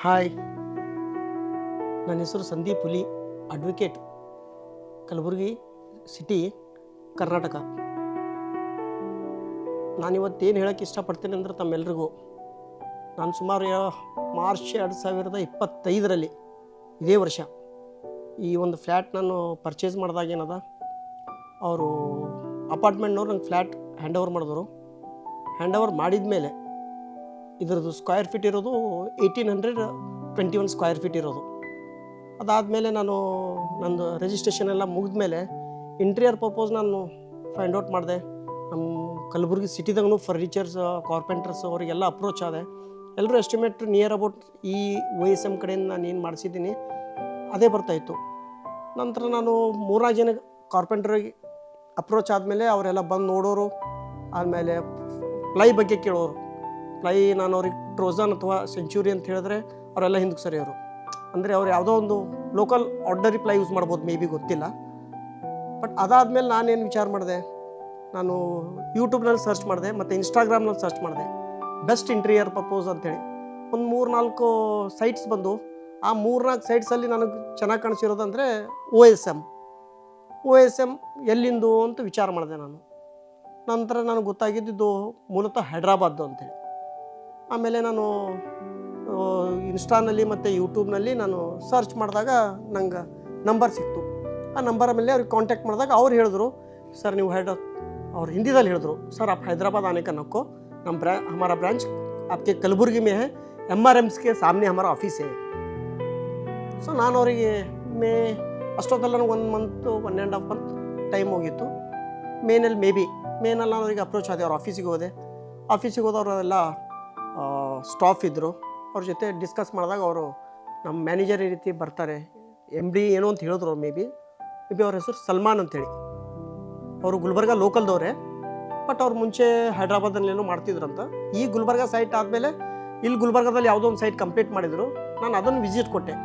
Hi, ನನ್ನ ಹೆಸರು ಸಂದೀಪ್ ಹುಲಿ, ಅಡ್ವೊಕೇಟ್, ಕಲಬುರಗಿ ಸಿಟಿ, ಕರ್ನಾಟಕ. ನಾನಿವತ್ತೇನು ಹೇಳೋಕ್ಕೆ ಇಷ್ಟಪಡ್ತೀನಿ ಅಂದ್ರೆ ತಮ್ಮೆಲ್ರಿಗೂ, ನಾನು ಸುಮಾರು ಮಾರ್ಚ್ 2025 ಇದೇ ವರ್ಷ ಈ ಒಂದು ಫ್ಲ್ಯಾಟ್ ನಾನು ಪರ್ಚೇಸ್ ಮಾಡಿದಾಗ ಏನದ, ಅವರು ಅಪಾರ್ಟ್ಮೆಂಟ್ನವ್ರು ನಂಗೆ ಫ್ಲ್ಯಾಟ್ ಹ್ಯಾಂಡ್ ಓವರ್ ಮಾಡಿದ್ರು. ಹ್ಯಾಂಡ್ ಓವರ್ ಮಾಡಿದ ಮೇಲೆ ಇದರದ್ದು ಸ್ಕ್ವೇರ್ ಫೀಟ್ ಇರೋದು 1821 ಸ್ಕ್ವೇರ್ ಫೀಟ್ ಇರೋದು. ಅದಾದಮೇಲೆ ನಾನು ನಂದು ರಿಜಿಸ್ಟ್ರೇಷನ್ ಎಲ್ಲ ಮುಗಿದ ಮೇಲೆ ಇಂಟೀರಿಯರ್ ಪರ್ಪೋಸ್ ನಾನು ಫೈಂಡ್ ಔಟ್ ಮಾಡಿದೆ. ನಮ್ಮ ಕಲಬುರಗಿ ಸಿಟಿದಾಗೂ ಫರ್ನಿಚರ್ಸ್ ಕಾರ್ಪೆಂಟರ್ಸ್ ಅವರಿಗೆಲ್ಲ ಅಪ್ರೋಚ್ ಆದೆ. ಎಲ್ಲರೂ ಎಸ್ಟಿಮೇಟ್ ನಿಯರ್ ಅಬೌಟ್ ಈ OSM ಕಡೆಯಿಂದ ನಾನು ಏನು ಮಾಡಿಸಿದ್ದೀನಿ ಅದೇ ಬರ್ತಾಯಿತ್ತು. ನಂತರ ನಾನು 3-4 ಜನ ಕಾರ್ಪೆಂಟ್ರಿಗೆ ಅಪ್ರೋಚ್ ಆದಮೇಲೆ ಅವರೆಲ್ಲ ಬಂದು ನೋಡೋರು. ಆದಮೇಲೆ ಪ್ಲೈ ಬಗ್ಗೆ ಕೇಳೋರು. ಪ್ಲೈ ನಾನು ಅವ್ರಿಗೆ ಟ್ರೋಜನ್ ಅಥವಾ ಸೆಂಚುರಿ ಅಂತ ಹೇಳಿದ್ರೆ ಅವರೆಲ್ಲ ಹಿಂದಕ್ಕೆ ಸರಿಯೋರು. ಅಂದರೆ ಅವ್ರು ಯಾವುದೋ ಒಂದು ಲೋಕಲ್ ಆರ್ಡಿನರಿ ಪ್ಲೈ ಯೂಸ್ ಮಾಡ್ಬೋದು, ಮೇ ಬಿ ಗೊತ್ತಿಲ್ಲ. ಬಟ್ ಅದಾದಮೇಲೆ ನಾನೇನು ವಿಚಾರ ಮಾಡಿದೆ, ನಾನು ಯೂಟ್ಯೂಬ್ನಲ್ಲಿ ಸರ್ಚ್ ಮಾಡಿದೆ ಮತ್ತು ಇನ್ಸ್ಟಾಗ್ರಾಮ್ನಲ್ಲಿ ಸರ್ಚ್ ಮಾಡಿದೆ ಬೆಸ್ಟ್ ಇಂಟೀರಿಯರ್ ಪರ್ಪೋಸ್ ಅಂಥೇಳಿ. ಒಂದು 3-4 ಸೈಟ್ಸ್ ಬಂದು, ಆ 3-4 ಸೈಟ್ಸಲ್ಲಿ ನನಗೆ ಚೆನ್ನಾಗಿ ಕಾಣಿಸಿರೋದಂದರೆ OSM ಎಲ್ಲಿಂದು ಅಂತ ವಿಚಾರ ಮಾಡಿದೆ ನಾನು. ನಂತರ ನನಗೆ ಗೊತ್ತಾಗಿದ್ದು ಮೂಲತಃ ಹೈದ್ರಾಬಾದ್ದು ಅಂಥೇಳಿ. ಆಮೇಲೆ ನಾನು ಇನ್ಸ್ಟಾನಲ್ಲಿ ಮತ್ತು ಯೂಟ್ಯೂಬ್ನಲ್ಲಿ ನಾನು ಸರ್ಚ್ ಮಾಡಿದಾಗ ನಂಗೆ ನಂಬರ್ ಸಿಕ್ತು. ಆ ನಂಬರ್ ಮೇಲೆ ಅವ್ರಿಗೆ ಕಾಂಟ್ಯಾಕ್ಟ್ ಮಾಡಿದಾಗ ಅವ್ರು ಹೇಳಿದ್ರು, ಸರ್ ನೀವು ಅವ್ರು ಹಿಂದಿದಲ್ಲಿ ಹೇಳಿದ್ರು, ಸರ್ आप हैदराबाद आने का नको, हमारा ब्रांच आपके कलबुर्गी में है, MRMs के सामने हमारा ऑफिस है. ಸೊ ನಾನು ಅವರಿಗೆ ಅಷ್ಟೊತ್ತಲ್ಲ ನನಗೆ 1 ಮಂತ್ 1.5 ಮಂತ್ ಟೈಮ್ ಹೋಗಿತ್ತು. ಮೇನಲ್ಲಿ ನಾನು ಅವರಿಗೆ ಅಪ್ರೋಚ್ ಆದೆ. ಅವ್ರ ಆಫೀಸಿಗೆ ಹೋದವರೆಲ್ಲ ಸ್ಟಾಫ್ ಇದ್ದರು. ಅವ್ರ ಜೊತೆ ಡಿಸ್ಕಸ್ ಮಾಡಿದಾಗ ಅವರು ನಮ್ಮ ಮ್ಯಾನೇಜರ್ ಈ ರೀತಿ ಬರ್ತಾರೆ, MD ಏನೋ ಅಂತ ಹೇಳಿದ್ರು. ಮೇ ಬಿ ಅವ್ರ ಹೆಸರು ಸಲ್ಮಾನ್ ಅಂಥೇಳಿ. ಅವರು ಗುಲ್ಬರ್ಗ ಲೋಕಲ್ದವರೇ, ಬಟ್ ಅವ್ರು ಮುಂಚೆ ಹೈದ್ರಾಬಾದಲ್ಲಿ ಏನೋ ಮಾಡ್ತಿದ್ರಂತ. ಈ ಗುಲ್ಬರ್ಗ ಸೈಟ್ ಆದಮೇಲೆ ಇಲ್ಲಿ ಗುಲ್ಬರ್ಗದಲ್ಲಿ ಯಾವುದೋ ಒಂದು ಸೈಟ್ ಕಂಪ್ಲೀಟ್ ಮಾಡಿದರು. ನಾನು ಅದನ್ನು ವಿಸಿಟ್ ಕೊಟ್ಟೆ.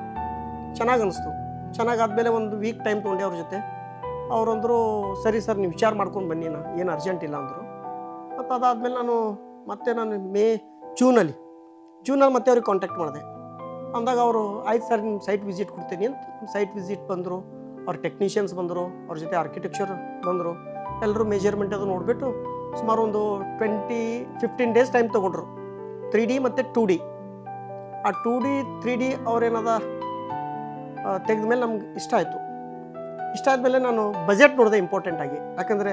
ಚೆನ್ನಾಗಿ ಅನಿಸ್ತು. ಚೆನ್ನಾಗಾದ್ಮೇಲೆ ಒಂದು ವೀಕ್ ಟೈಮ್ ತೊಗೊಂಡೆ ಅವ್ರ ಜೊತೆ. ಅವರಂದರು, ಸರಿ ಸರ್ ನೀವು ವಿಚಾರ ಮಾಡ್ಕೊಂಡು ಬನ್ನಿ, ಏನು ಅರ್ಜೆಂಟ್ ಇಲ್ಲ ಅಂದರು. ಮತ್ತು ಅದಾದಮೇಲೆ ನಾನು ಜೂನಲ್ಲಿ ಮತ್ತೆ ಅವ್ರಿಗೆ ಕಾಂಟ್ಯಾಕ್ಟ್ ಮಾಡಿದೆ. ಅಂದಾಗ ಅವರು ಆಯ್ತು ಸರ್ ನಿಮ್ಮ ಸೈಟ್ ವಿಸಿಟ್ ಕೊಡ್ತೀನಿ ಅಂತ ಸೈಟ್ ವಿಸಿಟ್ ಬಂದರು. ಅವ್ರ ಟೆಕ್ನಿಷಿಯನ್ಸ್ ಬಂದರು, ಅವ್ರ ಜೊತೆ ಆರ್ಕಿಟೆಕ್ಚರ್ ಬಂದರು. ಎಲ್ಲರೂ ಮೆಜರ್ಮೆಂಟ್ ಅದು ನೋಡಿಬಿಟ್ಟು ಸುಮಾರು ಒಂದು 15 ಡೇಸ್ ಟೈಮ್ ತೊಗೊಂಡ್ರು. 3D ಮತ್ತು 2D. ಆ 2D 3D ಅವ್ರೇನದ ತೆಗೆದ ಮೇಲೆ ನಮ್ಗೆ ಇಷ್ಟ ಆಯಿತು. ಇಷ್ಟ ಆದಮೇಲೆ ನಾನು ಬಜೆಟ್ ನೋಡಿದೆ ಇಂಪಾರ್ಟೆಂಟಾಗಿ. ಯಾಕಂದರೆ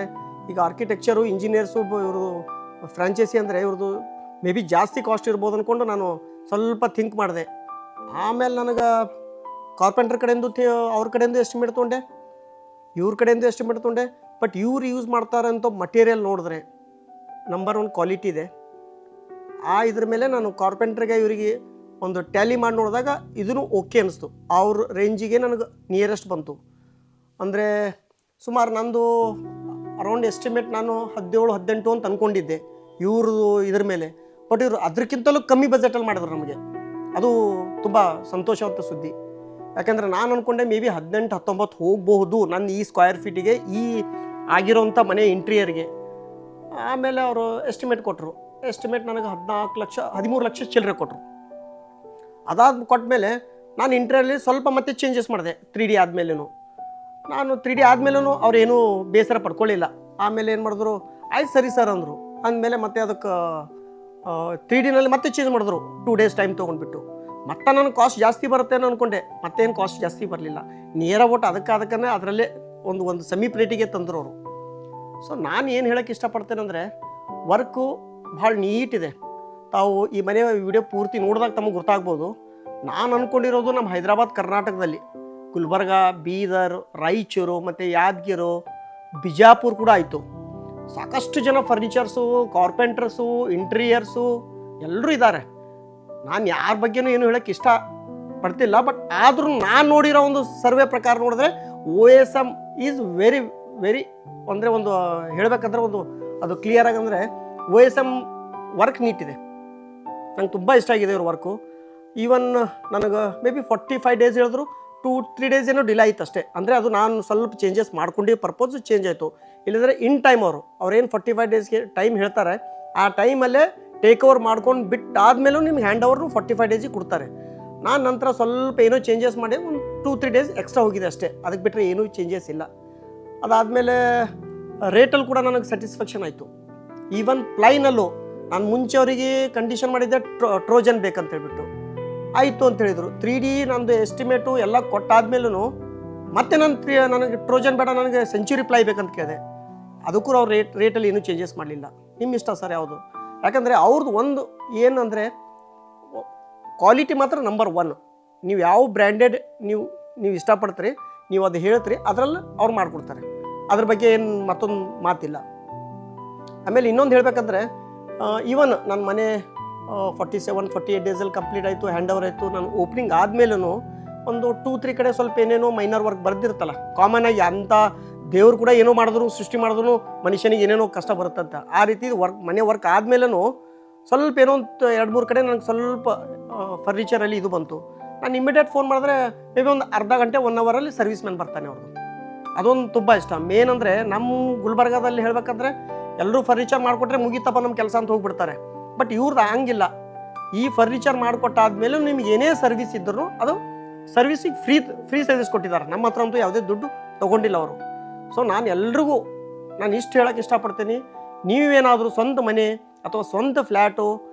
ಈಗ ಆರ್ಕಿಟೆಕ್ಚರು ಇಂಜಿನಿಯರ್ಸು ಇವ್ರದ್ದು ಫ್ರಾಂಚೈಸಿ ಅಂದರೆ ಇವ್ರದ್ದು ಮೇ ಬಿ ಜಾಸ್ತಿ ಕಾಸ್ಟ್ ಇರ್ಬೋದು ಅಂದ್ಕೊಂಡು ನಾನು ಸ್ವಲ್ಪ ಥಿಂಕ್ ಮಾಡಿದೆ. ಆಮೇಲೆ ನನಗೆ ಕಾರ್ಪೆಂಟರ್ ಕಡೆಯಿಂದ ಅವ್ರ ಕಡೆಯಿಂದ ಎಸ್ಟಿಮೇಟ್ ತೊಗೊಂಡೆ, ಇವ್ರ ಕಡೆಯಿಂದ ಎಸ್ಟಿಮೇಟ್ ತೊಗೊಂಡೆ. ಬಟ್ ಇವ್ರು ಯೂಸ್ ಮಾಡ್ತಾರಂಥ ಮಟೀರಿಯಲ್ ನೋಡಿದ್ರೆ ನಂಬರ್ 1 ಕ್ವಾಲಿಟಿ ಇದೆ. ಇದ್ರ ಮೇಲೆ ನಾನು ಕಾರ್ಪೆಂಟ್ರಿಗೆ ಇವರಿಗೆ ಒಂದು ಟ್ಯಾಲಿ ಮಾಡಿ ನೋಡಿದಾಗ ಇದೂ ಓಕೆ ಅನ್ನಿಸ್ತು. ಅವ್ರ ರೇಂಜಿಗೆ ನನಗೆ ನಿಯರೆಸ್ಟ್ ಬಂತು. ಅಂದರೆ ಸುಮಾರು ನಂದು ಅರೌಂಡ್ ಎಸ್ಟಿಮೇಟ್ ನಾನು 17-18 ಅಂತ ಅಂದ್ಕೊಂಡಿದ್ದೆ ಇವ್ರದ್ದು ಇದ್ರ ಮೇಲೆ. ಬಟ್ ಇವರು ಅದಕ್ಕಿಂತಲೂ ಕಮ್ಮಿ ಬಜೆಟಲ್ಲಿ ಮಾಡಿದ್ರು ನಮಗೆ. ಅದು ತುಂಬ ಸಂತೋಷವಂತ ಸುದ್ದಿ. ಯಾಕೆಂದರೆ ನಾನು ಅಂದ್ಕೊಂಡೆ ಮೇ ಬಿ 18-19 ಹೋಗಬಹುದು ನನ್ನ ಈ ಸ್ಕ್ವೇರ್ ಫೀಟಿಗೆ, ಈ ಆಗಿರೋಂಥ ಮನೆ ಇಂಟೀರಿಯರ್ಗೆ. ಆಮೇಲೆ ಅವರು ಎಸ್ಟಿಮೇಟ್ ಕೊಟ್ಟರು. ಎಸ್ಟಿಮೇಟ್ ನನಗೆ 13 ಲಕ್ಷ ಚಿಲ್ಲರೆ ಕೊಟ್ಟರು. ಕೊಟ್ಟ ಮೇಲೆ ನಾನು ಇಂಟೀರಿಯರಲ್ಲಿ ಸ್ವಲ್ಪ ಮತ್ತೆ ಚೇಂಜಸ್ ಮಾಡಿದೆ. 3D ಆದಮೇಲೂ ನಾನು 3D ಆದಮೇಲೂ ಅವ್ರೇನೂ ಬೇಸರ ಪಡ್ಕೊಳ್ಳಿಲ್ಲ. ಆಮೇಲೆ ಏನು ಮಾಡಿದ್ರು, ಆಯ್ತು ಸರಿ ಸರ್ ಅಂದರು. ಅಂದಮೇಲೆ ಮತ್ತೆ ಅದಕ್ಕೆ 3Dನಲ್ಲಿ ಮತ್ತೆ ಚೇಂಜ್ ಮಾಡಿದ್ರು. 2 ಡೇಸ್ ಟೈಮ್ ತೊಗೊಂಡ್ಬಿಟ್ಟು. ಮತ್ತೆ ನನಗೆ ಕಾಸ್ಟ್ ಜಾಸ್ತಿ ಬರುತ್ತೆ ಅನ್ನೋ ಅಂದ್ಕೊಂಡೆ. ಮತ್ತೇನು ಕಾಸ್ಟ್ ಜಾಸ್ತಿ ಬರಲಿಲ್ಲ. ನಿಯರ್ ಅಬೌಟ್ ಅದಕ್ಕೇ ಅದರಲ್ಲೇ ಒಂದು ಸೆಮಿ ಪ್ಲೇಟಿಗೆ ತಂದರು ಅವರು. ಸೊ ನಾನು ಏನು ಹೇಳೋಕ್ಕೆ ಇಷ್ಟಪಡ್ತೇನೆ ಅಂದರೆ, ವರ್ಕು ಭಾಳ ನೀಟಿದೆ. ತಾವು ಈ ಮನೆ ವಿಡಿಯೋ ಪೂರ್ತಿ ನೋಡಿದಾಗ ತಮಗೆ ಗೊತ್ತಾಗ್ಬೋದು. ನಾನು ಅಂದ್ಕೊಂಡಿರೋದು ನಮ್ಮ ಹೈದ್ರಾಬಾದ್ ಕರ್ನಾಟಕದಲ್ಲಿ ಗುಲ್ಬರ್ಗ, ಬೀದರ್, ರಾಯಚೂರು ಮತ್ತು ಯಾದಗಿರಿ, ಬಿಜಾಪುರ ಕೂಡ ಆಯಿತು. ಸಾಕಷ್ಟು ಜನ ಫರ್ನಿಚರ್ಸು, ಕಾರ್ಪೆಂಟರ್ಸು, ಇಂಟೀರಿಯರ್ಸು ಎಲ್ಲರೂ ಇದ್ದಾರೆ. ನಾನು ಯಾರ ಬಗ್ಗೆನೂ ಏನು ಹೇಳೋಕ್ಕೆ ಇಷ್ಟಪಡ್ತಿಲ್ಲ. ಬಟ್ ಆದರೂ ನಾನು ನೋಡಿರೋ ಒಂದು ಸರ್ವೆ ಪ್ರಕಾರ ನೋಡಿದ್ರೆ OSM ಈಸ್ ವೆರಿ ವೆರಿ ಅಂದರೆ ಒಂದು ಹೇಳಬೇಕಂದ್ರೆ ಅದು ಕ್ಲಿಯರ್ ಆಗಂದರೆ OSM ವರ್ಕ್ ನೀಟಿದೆ. ನಂಗೆ ತುಂಬ ಇಷ್ಟ ಆಗಿದೆ ಇವ್ರ ವರ್ಕು. ಈವನ್ ನನಗೆ ಮೇ ಬಿ 45 ಡೇಸ್ ಹೇಳಿದ್ರು, 2-3 ಡೇಸ್ ಏನೋ ಡಿಲೇ ಆಯಿತು ಅಷ್ಟೇ. ಅಂದರೆ ಅದು ನಾನು ಸ್ವಲ್ಪ ಚೇಂಜಸ್ ಮಾಡ್ಕೊಂಡು ಪರ್ಪೋಸ್ ಚೇಂಜ್ ಆಯಿತು. ಇಲ್ಲಂದರೆ ಇನ್ ಟೈಮ್ ಅವ್ರೇನು 45 ಡೇಸ್ಗೆ ಟೈಮ್ ಹೇಳ್ತಾರೆ, ಆ ಟೈಮಲ್ಲೇ ಟೇಕ್ ಓವರ್ ಮಾಡ್ಕೊಂಡು ಬಿಟ್ಟಾದಮೇಲೂ ನಿಮ್ಗೆ ಹ್ಯಾಂಡ್ ಓವರ್ನು 45 ಡೇಸಿಗೆ ಕೊಡ್ತಾರೆ. ನಾನು ನಂತರ ಸ್ವಲ್ಪ ಏನೋ ಚೇಂಜಸ್ ಮಾಡಿ ಒಂದು 2-3 ಡೇಸ್ ಎಕ್ಸ್ಟ್ರಾ ಹೋಗಿದೆ ಅಷ್ಟೇ, ಅದಕ್ಕೆ ಬಿಟ್ಟರೆ ಏನೂ ಚೇಂಜಸ್ ಇಲ್ಲ. ಅದಾದಮೇಲೆ ರೇಟಲ್ಲಿ ಕೂಡ ನನಗೆ ಸ್ಯಾಟಿಸ್ಫ್ಯಾಕ್ಷನ್ ಆಯಿತು. ಈವನ್ ಪ್ಲೈನಲ್ಲೂ ನಾನು ಮುಂಚೆ ಅವರಿಗೆ ಕಂಡೀಷನ್ ಮಾಡಿದ್ದೆ ಟ್ರೋಜನ್ ಬೇಕಂತ ಹೇಳ್ಬಿಟ್ಟು, ಆಯಿತು ಅಂತ ಹೇಳಿದರು. 3D ನಂದು ಎಸ್ಟಿಮೇಟು ಎಲ್ಲ ಕೊಟ್ಟಾದ್ಮೇಲೂ ಮತ್ತೆ ನನಗೆ ಟ್ರೋಜನ್ ಬೇಡ, ನನಗೆ ಸೆಂಚುರಿ ಪ್ಲೈ ಬೇಕಂತ ಕೇಳಿದೆ. ಅದಕ್ಕೂ ಅವ್ರು ರೇಟಲ್ಲಿ ಏನೂ ಚೇಂಜಸ್ ಮಾಡಲಿಲ್ಲ. ನಿಮ್ಮ ಇಷ್ಟ ಸರ್ ಯಾವುದು, ಯಾಕಂದರೆ ಅವ್ರದ್ದು ಒಂದು ಏನಂದರೆ ಕ್ವಾಲಿಟಿ ಮಾತ್ರ ನಂಬರ್ 1. ನೀವು ಯಾವ ಬ್ರ್ಯಾಂಡೆಡ್ ನೀವು ಇಷ್ಟಪಡ್ತೀರಿ, ನೀವು ಅದು ಹೇಳ್ತೀರಿ, ಅದರಲ್ಲಿ ಅವ್ರು ಮಾಡಿಕೊಡ್ತಾರೆ. ಅದ್ರ ಬಗ್ಗೆ ಏನು ಮತ್ತೊಂದು ಮಾತಿಲ್ಲ. ಆಮೇಲೆ ಇನ್ನೊಂದು ಹೇಳಬೇಕಂದ್ರೆ ಈವನ್ ನನ್ನ ಮನೆ 47-48 ಡೇಸಲ್ಲಿ ಕಂಪ್ಲೀಟ್ ಆಯಿತು, ಹ್ಯಾಂಡ್ ಓವರ್ ಆಯಿತು. ನಾನು ಓಪನಿಂಗ್ ಆದಮೇಲೂ ಒಂದು 2-3 ಕಡೆ ಸ್ವಲ್ಪ ಏನೇನೋ ಮೈನರ್ ವರ್ಕ್ ಬರ್ದಿರ್ತಲ್ಲ, ಕಾಮನ್ ಆಗಿ ಅಂಥ ದೇವ್ರು ಕೂಡ ಏನೋ ಮಾಡಿದ್ರು, ಸೃಷ್ಟಿ ಮಾಡಿದ್ರು ಮನುಷ್ಯನಿಗೆ ಏನೇನೋ ಕಷ್ಟ ಬರುತ್ತಂತ. ಆ ರೀತಿ ಮನೆ ವರ್ಕ್ ಆದಮೇಲೂ ಸ್ವಲ್ಪ ಏನೋ ಒಂದು 2-3 ಕಡೆ ನನಗೆ ಸ್ವಲ್ಪ ಫರ್ನಿಚರಲ್ಲಿ ಇದು ಬಂತು. ನಾನು ಇಮಿಡಿಯೇಟ್ ಫೋನ್ ಮಾಡಿದ್ರೆ ಮೇ ಬಿ ಒಂದು ಅರ್ಧ ಗಂಟೆ 1 ಅವರಲ್ಲಿ ಸರ್ವಿಸ್ ಮ್ಯಾನ್ ಬರ್ತಾನೆ ಅವ್ರದ್ದು. ಅದೊಂದು ತುಂಬ ಇಷ್ಟ. ಮೇನ್ ಅಂದರೆ ನಮ್ಮ ಗುಲ್ಬರ್ಗಾದಲ್ಲಿ ಹೇಳ್ಬೇಕಂದ್ರೆ ಎಲ್ಲರೂ ಫರ್ನಿಚರ್ ಮಾಡಿಕೊಟ್ರೆ ಮುಗಿತಪ್ಪ ನಮ್ಮ ಕೆಲಸ ಅಂತ ಹೋಗ್ಬಿಡ್ತಾರೆ. ಬಟ್ ಇವ್ರದ್ದು ಹಂಗಿಲ್ಲ. ಈ ಫರ್ನಿಚರ್ ಮಾಡಿಕೊಟ್ಟಾದ್ಮೇಲೆ ನಿಮ್ಗೆ ಏನೇ ಸರ್ವಿಸ್ ಇದ್ದರೂ ಅದು ಸರ್ವಿಸಿಗೆ ಫ್ರೀ ಸರ್ವಿಸ್ ಕೊಟ್ಟಿದ್ದಾರೆ. ನಮ್ಮ ಹತ್ರ ಅಂತೂ ಯಾವುದೇ ದುಡ್ಡು ತೊಗೊಂಡಿಲ್ಲ ಅವರು. ಸೊ ನಾನು ಎಲ್ರಿಗೂ ಇಷ್ಟು ಹೇಳೋಕ್ಕೆ ಇಷ್ಟಪಡ್ತೀನಿ, ನೀವೇನಾದರೂ ಸ್ವಂತ ಮನೆ ಅಥವಾ ಸ್ವಂತ ಫ್ಲ್ಯಾಟು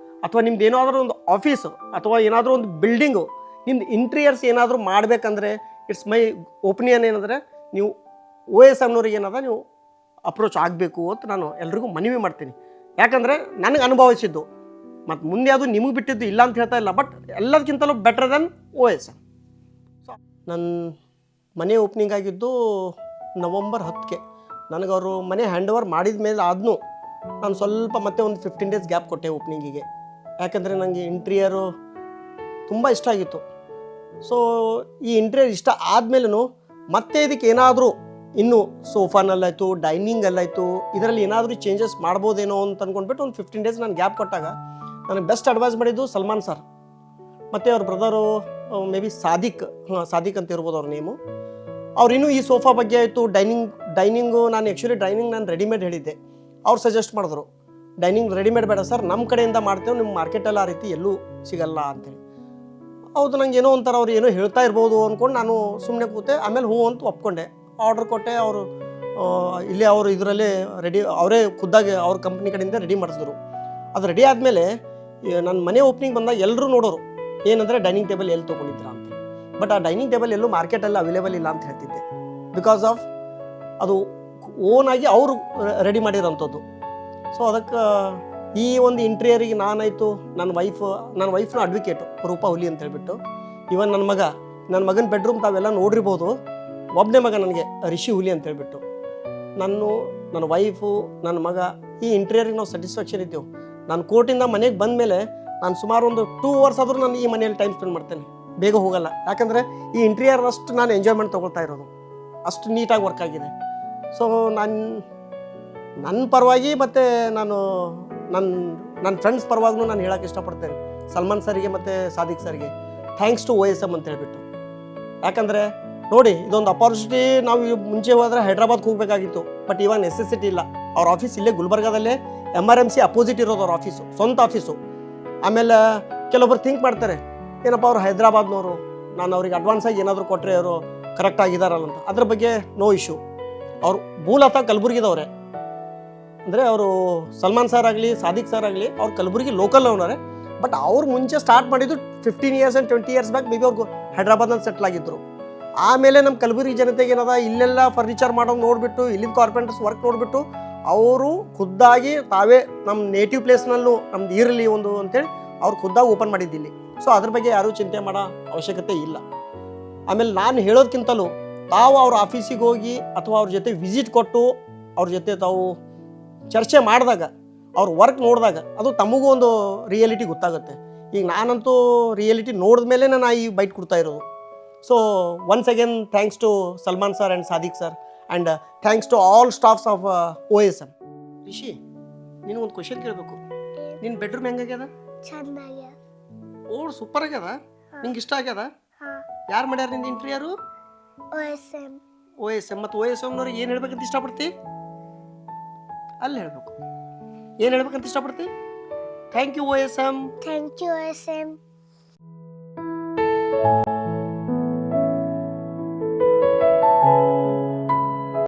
ಅಥವಾ ನಿಮ್ದು ಏನಾದರೂ ಒಂದು ಆಫೀಸು ಅಥವಾ ಏನಾದರೂ ಒಂದು ಬಿಲ್ಡಿಂಗು, ನಿಮ್ದು ಇಂಟೀರಿಯರ್ಸ್ ಏನಾದರೂ ಮಾಡಬೇಕಂದ್ರೆ ಇಟ್ಸ್ ಮೈ ಒಪಿನಿಯನ್ ಏನಂದರೆ ನೀವು OSMನವ್ರಿಗೆ ಏನದ ನೀವು ಅಪ್ರೋಚ್ ಆಗಬೇಕು ಅಂತ ನಾನು ಎಲ್ರಿಗೂ ಮನವಿ ಮಾಡ್ತೀನಿ. ಯಾಕಂದರೆ ನನಗೆ ಅನುಭವಿಸಿದ್ದು ಮತ್ತು ಮುಂದೆ ಅದು ನಿಮಗೆ ಬಿಟ್ಟಿದ್ದು ಇಲ್ಲ ಅಂತ ಹೇಳ್ತಾ ಇಲ್ಲ, ಬಟ್ ಎಲ್ಲದಕ್ಕಿಂತಲೂ ಬೆಟರ್ ದೆನ್ OSM. ಸೊ ನನ್ನ ಮನೆ ಓಪನಿಂಗ್ ಆಗಿದ್ದು ನವಂಬರ್ 10ಕ್ಕೆ. ನನಗೆ ಅವರು ಮನೆ ಹ್ಯಾಂಡ್ ಓವರ್ ಮಾಡಿದ ಮೇಲೆ ಆದ್ನೂ ನಾನು ಸ್ವಲ್ಪ ಮತ್ತೆ ಒಂದು 15 ಡೇಸ್ ಗ್ಯಾಪ್ ಕೊಟ್ಟೆ ಓಪನಿಂಗಿಗೆ. ಯಾಕಂದರೆ ನನಗೆ ಇಂಟೀರಿಯರು ತುಂಬ ಇಷ್ಟ ಆಗಿತ್ತು. ಸೊ ಈ ಇಂಟೀರಿಯರ್ ಇಷ್ಟ ಆದಮೇಲೂ ಮತ್ತೆ ಇದಕ್ಕೆ ಏನಾದರೂ ಇನ್ನು ಸೋಫಾನಲ್ಲಾಯಿತು, ಡೈನಿಂಗಲ್ಲಾಯಿತು, ಇದರಲ್ಲಿ ಏನಾದರೂ ಚೇಂಜಸ್ ಮಾಡ್ಬೋದೇನೋ ಅಂತ ಅಂದ್ಕೊಂಡ್ಬಿಟ್ಟು ಒಂದು 15 ಡೇಸ್ ನಾನು ಗ್ಯಾಪ್ ಕೊಟ್ಟಾಗ ನನಗೆ ಬೆಸ್ಟ್ ಅಡ್ವೈಸ್ ಮಾಡಿದ್ದು ಸಲ್ಮಾನ್ ಸರ್ ಮತ್ತು ಅವ್ರ ಬ್ರದರು ಮೇ ಬಿ ಸಾದಿಕ್ ಅಂತ ಇರ್ಬೋದು ಅವ್ರ ನೇಮು. ಅವ್ರು ಇನ್ನೂ ಈ ಸೋಫಾ ಬಗ್ಗೆ ಆಯಿತು, ಡೈನಿಂಗು ನಾನು ರೆಡಿಮೇಡ್ ಹೇಳಿದ್ದೆ. ಅವ್ರು ಸಜೆಸ್ಟ್ ಮಾಡಿದ್ರು ಡೈನಿಂಗ್ ರೆಡಿಮೇಡ್ ಬೇಡ ಸರ್, ನಮ್ಮ ಕಡೆಯಿಂದ ಮಾಡ್ತೇವೆ, ನಿಮ್ಮ ಮಾರ್ಕೆಟಲ್ಲಿ ಆ ರೀತಿ ಎಲ್ಲೂ ಸಿಗಲ್ಲ ಅಂತೇಳಿ. ಹೌದು, ನಂಗೆ ಏನೋ ಒಂಥರ ಅವ್ರು ಏನೋ ಹೇಳ್ತಾ ಇರ್ಬೋದು ಅಂದ್ಕೊಂಡು ನಾನು ಸುಮ್ಮನೆ ಕೂತೆ. ಆಮೇಲೆ ಹ್ಞೂ ಅಂತ ಒಪ್ಕೊಂಡೆ, ಆರ್ಡ್ರ್ ಕೊಟ್ಟೆ. ಅವರು ಇಲ್ಲೇ ಅವರು ಇದರಲ್ಲೇ ಅವರೇ ಖುದ್ದಾಗಿ ಅವ್ರ ಕಂಪ್ನಿ ಕಡೆಯಿಂದ ರೆಡಿ ಮಾಡಿಸಿದ್ರು. ಅದು ರೆಡಿ ಆದಮೇಲೆ ನನ್ನ ಮನೆ ಓಪನಿಂಗ್ ಬಂದಾಗ ಎಲ್ಲರೂ ನೋಡೋರು ಏನಂದರೆ ಡೈನಿಂಗ್ ಟೇಬಲ್ ಎಲ್ಲಿ ತೊಗೊಂಡಿದ್ದೀರಾ ಅಂತ. ಬಟ್ ಆ ಡೈನಿಂಗ್ ಟೇಬಲ್ ಎಲ್ಲೂ ಮಾರ್ಕೆಟಲ್ಲಿ ಅವೈಲೇಬಲ್ ಇಲ್ಲ ಅಂತ ಹೇಳ್ತಿದ್ದೆ. ಬಿಕಾಸ್ ಆಫ್ ಅದು ಓನಾಗಿ ಅವರು ರೆಡಿ ಮಾಡಿರೋಂಥದ್ದು. ಸೊ ಅದಕ್ಕೆ ಈ ಒಂದು ಇಂಟೀರಿಯರಿಗೆ ನಾನಾಯಿತು, ನನ್ನ ವೈಫ್ನ ಅಡ್ವೊಕೇಟು ರೂಪಾ ಹುಲಿ ಅಂತ ಹೇಳ್ಬಿಟ್ಟು. ಇವನ್ ನನ್ನ ಮಗನ ಬೆಡ್ರೂಮ್ ತಾವೆಲ್ಲ ನೋಡಿರ್ಬೋದು. ಒಬ್ಬನೇ ಮಗ ನನಗೆ ರಿಷಿ ಹುಲಿ ಅಂತ ಹೇಳ್ಬಿಟ್ಟು. ನನ್ನ ವೈಫು, ನನ್ನ ಮಗ ಈ ಇಂಟೀರಿಯರಿಗೆ ನಾವು ಸ್ಯಾಟಿಸ್ಫ್ಯಾಕ್ಷನ್ ಇದ್ದೆವು. ನಾನು ಕೋರ್ಟಿಂದ ಮನೆಗೆ ಬಂದ ಮೇಲೆ ನಾನು ಸುಮಾರು ಒಂದು 2 ಅವರ್ಸ್ ಆದರೂ ನಾನು ಈ ಮನೆಯಲ್ಲಿ ಟೈಮ್ ಸ್ಪೆಂಡ್ ಮಾಡ್ತೇನೆ, ಬೇಗ ಹೋಗಲ್ಲ. ಯಾಕಂದರೆ ಈ ಇಂಟೀರಿಯರ್ ಅಷ್ಟು ನಾನು ಎಂಜಾಯ್ಮೆಂಟ್ ತೊಗೊಳ್ತಾ ಇರೋದು, ಅಷ್ಟು ನೀಟಾಗಿ ವರ್ಕ್ ಆಗಿದೆ. ಸೊ ನನ್ನ ಪರವಾಗಿ ಮತ್ತು ನನ್ನ ಫ್ರೆಂಡ್ಸ್ ಪರವಾಗೂ ನಾನು ಹೇಳೋಕ್ಕೆ ಇಷ್ಟಪಡ್ತೇನೆ ಸಲ್ಮಾನ್ ಸರಿಗೆ ಮತ್ತು ಸಾದಿಕ್ ಸರ್ಗೆ ಥ್ಯಾಂಕ್ಸ್ ಟು OSM ಅಂತ ಹೇಳ್ಬಿಟ್ಟು. ಯಾಕಂದರೆ ನೋಡಿ, ಇದೊಂದು ಅಪಾರ್ಚುನಿಟಿ. ನಾವು ಮುಂಚೆ ಹೋದರೆ ಹೈದ್ರಾಬಾದ್ಗೆ ಹೋಗಬೇಕಾಗಿತ್ತು, ಬಟ್ ಇವಾಗ ನೆಸೆಸಿಟಿ ಇಲ್ಲ. ಅವ್ರ ಆಫೀಸ್ ಇಲ್ಲೇ ಗುಲ್ಬರ್ಗಾದಲ್ಲೇ MRMC ಅಪೋಸಿಟ್ ಇರೋದು ಅವ್ರ ಆಫೀಸು, ಸ್ವಂತ ಆಫೀಸು. ಆಮೇಲೆ ಕೆಲವೊಬ್ರು ಥಿಂಕ್ ಮಾಡ್ತಾರೆ, ಏನಪ್ಪ ಅವ್ರು ಹೈದ್ರಾಬಾದ್ನವರು, ನಾನು ಅವ್ರಿಗೆ ಅಡ್ವಾನ್ಸಾಗಿ ಏನಾದರೂ ಕೊಟ್ಟರೆ ಅವರು ಕರೆಕ್ಟಾಗಿದ್ದಾರಲ್ಲ ಅಂತ. ಅದ್ರ ಬಗ್ಗೆ ನೋ ಇಶ್ಯೂ. ಅವರು ಮೂಲತಃ ಕಲಬುರ್ಗಿದವ್ರೆ. ಅಂದರೆ ಅವರು ಸಲ್ಮಾನ್ ಸರ್ ಆಗಲಿ, ಸಾದಿಕ್ ಸರ್ ಆಗಲಿ, ಅವ್ರು ಕಲಬುರ್ಗಿ ಲೋಕಲ್ ಅವನವರೇ. ಬಟ್ ಅವ್ರು ಮುಂಚೆ ಸ್ಟಾರ್ಟ್ ಮಾಡಿದ್ದು 15 years and 20 years back. May be ಅವ್ರಿಗೆ ಹೈದ್ರಾಬಾದ್ನಲ್ಲಿ ಸೆಟ್ಲ್ ಆಗಿದ್ದರು. ಆಮೇಲೆ ನಮ್ಮ ಕಲಬುರ್ಗಿ ಜನತೆಗೆ ಏನದ, ಇಲ್ಲೆಲ್ಲ ಫರ್ನಿಚರ್ ಮಾಡೋದು ನೋಡಿಬಿಟ್ಟು, ಇಲ್ಲಿಂದ ಕಾರ್ಪೆಂಟರ್ಸ್ ವರ್ಕ್ ನೋಡಿಬಿಟ್ಟು ಅವರು ಖುದ್ದಾಗಿ ತಾವೇ ನಮ್ಮ ನೇಟಿವ್ ಪ್ಲೇಸ್ನಲ್ಲೂ ನಮ್ದು ಇರಲಿ ಒಂದು ಅಂತೇಳಿ ಅವ್ರು ಖುದ್ದಾಗಿ ಓಪನ್ ಮಾಡಿದ್ದಿಲ್ಲಿ. ಸೊ ಅದ್ರ ಬಗ್ಗೆ ಯಾರೂ ಚಿಂತೆ ಮಾಡೋ ಅವಶ್ಯಕತೆ ಇಲ್ಲ. ಆಮೇಲೆ ನಾನು ಹೇಳೋದಕ್ಕಿಂತಲೂ ತಾವು ಅವ್ರ ಆಫೀಸಿಗೆ ಹೋಗಿ ಅಥವಾ ಅವ್ರ ಜೊತೆ ವಿಸಿಟ್ ಕೊಟ್ಟು ಅವ್ರ ಜೊತೆ ತಾವು ಚರ್ಚೆ ಮಾಡಿದಾಗ, ಅವ್ರ ವರ್ಕ್ ನೋಡಿದಾಗ ಅದು ತಮಗೂ ಒಂದು ರಿಯಾಲಿಟಿ ಗೊತ್ತಾಗುತ್ತೆ. ಈಗ ನಾನಂತೂ ರಿಯಾಲಿಟಿ ನೋಡಿದ ಮೇಲೆ ನಾನು ಈ ಬೈಟ್ ಕೊಡ್ತಾ ಇರೋದು. So once again thanks to Salman sir and Sadiq sir and thanks to all staffs of OSM. Rishi, ನೀನು ಒಂದು ಕ್ವಶನ್ ಕೇಳಬೇಕು. ನಿನ್ನ ಬೆಡ್ರೂಮ್ ಹೆಂಗಾಗ್ಯದ? ಚೆನ್ನಾಗ್ಯದ. ಓ ಸೂಪರ್ ಆಗ್ಯದ. ನಿಂಗೆ ಇಷ್ಟ ಆಗ್ಯದ? ಯಾರು ಮಾಡ್ಯಾರ ನಿಂದು ಇಂಟೀರಿಯರು? OSM. ಮತ್ತು OSMನವ್ರಿಗೆ ಏನು ಹೇಳ್ಬೇಕಂತ ಇಷ್ಟಪಡ್ತಿ? ಅಲ್ಲಿ ಹೇಳ್ಬೇಕು. ಏನು ಹೇಳ್ಬೇಕಂತ ಇಷ್ಟಪಡ್ತಿ? Thank you OSM. Thank you OSM.